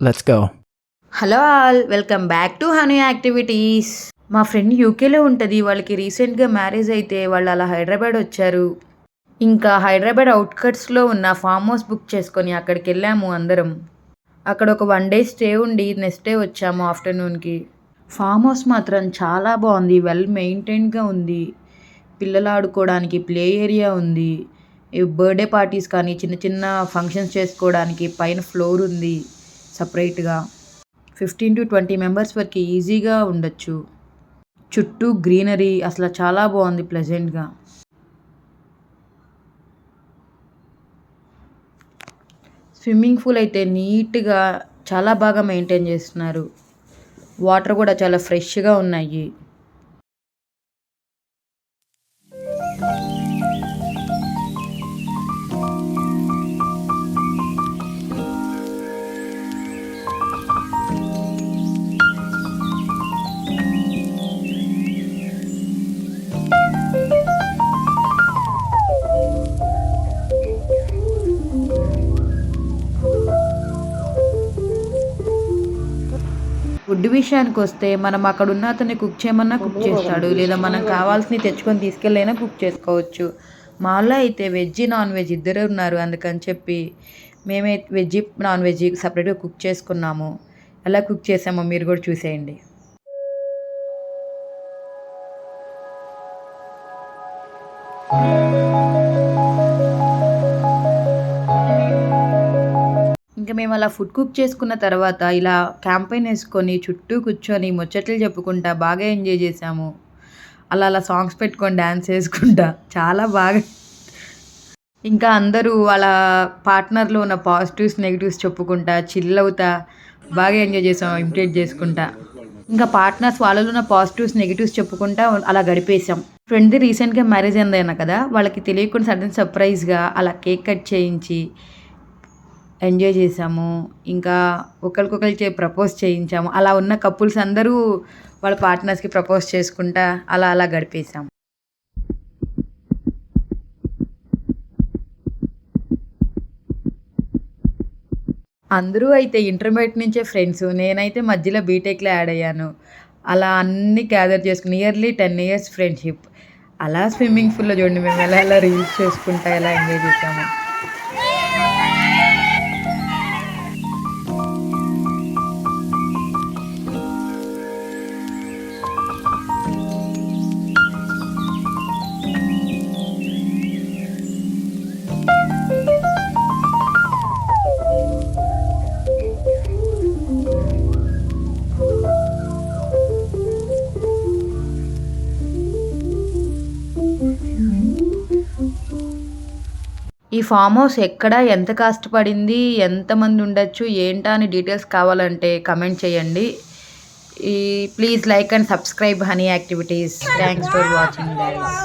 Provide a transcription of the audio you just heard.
Let's go. Hello all welcome back to honey activities. మా friend యూకేలో ఉంటుంది. వాళ్ళకి రీసెంట్గా మ్యారేజ్ అయితే వాళ్ళు అలా హైదరాబాద్ వచ్చారు. ఇంకా హైదరాబాద్ అవుట్కట్స్లో ఉన్న ఫామ్ హౌస్ బుక్ చేసుకొని అక్కడికి వెళ్ళాము అందరం. అక్కడ ఒక 1 డే స్టే ఉండి నెక్స్ట్ డే వచ్చాము ఆఫ్టర్నూన్కి. ఫామ్ హౌస్ మాత్రం చాలా బాగుంది, వెల్ మెయింటైన్డ్గా ఉంది. పిల్లలు ఆడుకోవడానికి ప్లే ఏరియా ఉంది. బర్త్డే పార్టీస్ కానీ చిన్న చిన్న ఫంక్షన్స్ చేసుకోవడానికి పైన ఫ్లోర్ ఉంది సపరేట్గా. 15 to 20 మెంబర్స్ వరకు ఈజీగా ఉండొచ్చు. చుట్టూ గ్రీనరీ అసలు చాలా బాగుంది ప్లెజెంట్గా. స్విమ్మింగ్ పూల్ అయితే నీట్గా చాలా బాగా మెయింటైన్ చేస్తున్నారు. వాటర్ కూడా చాలా ఫ్రెష్గా ఉన్నాయి. ఫుడ్ విషయానికి వస్తే మనం అక్కడ ఉన్న అతన్ని కుక్ చేయమన్నా కుక్ చేస్తాడు, లేదా మనం కావాల్సినవి తెచ్చుకొని తీసుకెళ్ళైనా కుక్ చేసుకోవచ్చు. మాలో అయితే వెజ్ నాన్ వెజ్ ఇద్దరు ఉన్నారు, అందుకని చెప్పి మేమే వెజ్ నాన్ వెజ్ సపరేట్గా కుక్ చేసుకున్నాము. ఎలా కుక్ చేసామో మీరు కూడా చూసేయండి. ఇంకా మేము అలా ఫుడ్ కుక్ చేసుకున్న తర్వాత ఇలా క్యాంపైన్ వేసుకొని చుట్టూ కూర్చొని ముచ్చట్లు చెప్పుకుంటా బాగా ఎంజాయ్ చేసాము. అలా అలా సాంగ్స్ పెట్టుకొని డ్యాన్స్ వేసుకుంటా చాలా బాగా. ఇంకా అందరూ వాళ్ళ పార్ట్నర్లో ఉన్న పాజిటివ్స్ నెగిటివ్స్ చెప్పుకుంటా చిల్ అవుతా బాగా ఎంజాయ్ చేసాము, ఇమిటేట్ చేసుకుంటా. ఇంకా పార్ట్నర్స్ వాళ్ళలో ఉన్న పాజిటివ్స్ నెగిటివ్స్ చెప్పుకుంటా అలా గడిపేసాం. ఫ్రెండ్ది రీసెంట్గా మ్యారేజ్ అయిందన్న కదా, వాళ్ళకి తెలియకుండా సడన్ సర్ప్రైజ్గా అలా కేక్ కట్ చేయించి ఎంజాయ్ చేసాము. ఇంకా ఒకరికొకరికి ప్రపోజ్ చేయించాము. అలా ఉన్న కపుల్స్ అందరూ వాళ్ళ పార్ట్నర్స్కి ప్రపోజ్ చేసుకుంటా అలా అలా గడిపేసాం. అందరూ అయితే ఇంటర్మీడియట్ నుంచే ఫ్రెండ్స్. నేనైతే మధ్యలో బీటెక్లో యాడ్ అయ్యాను. అలా అన్నీ గ్యాదర్ చేసుకుని నియర్లీ 10 years ఫ్రెండ్షిప్. అలా స్విమ్మింగ్ పూల్లో చూడండి మేము ఎలా ఎలా రీల్స్ చేసుకుంటా ఎలా ఎంజాయ్ చేసాము. ఈ ఫామ్ హౌస్ ఎక్కడ, ఎంత కాస్ట్ పడింది, ఎంతమంది ఉండొచ్చు, ఏంటా అని డీటెయిల్స్ కావాలంటే కమెంట్ చేయండి. Please like and subscribe honey activities. Thanks for watching guys.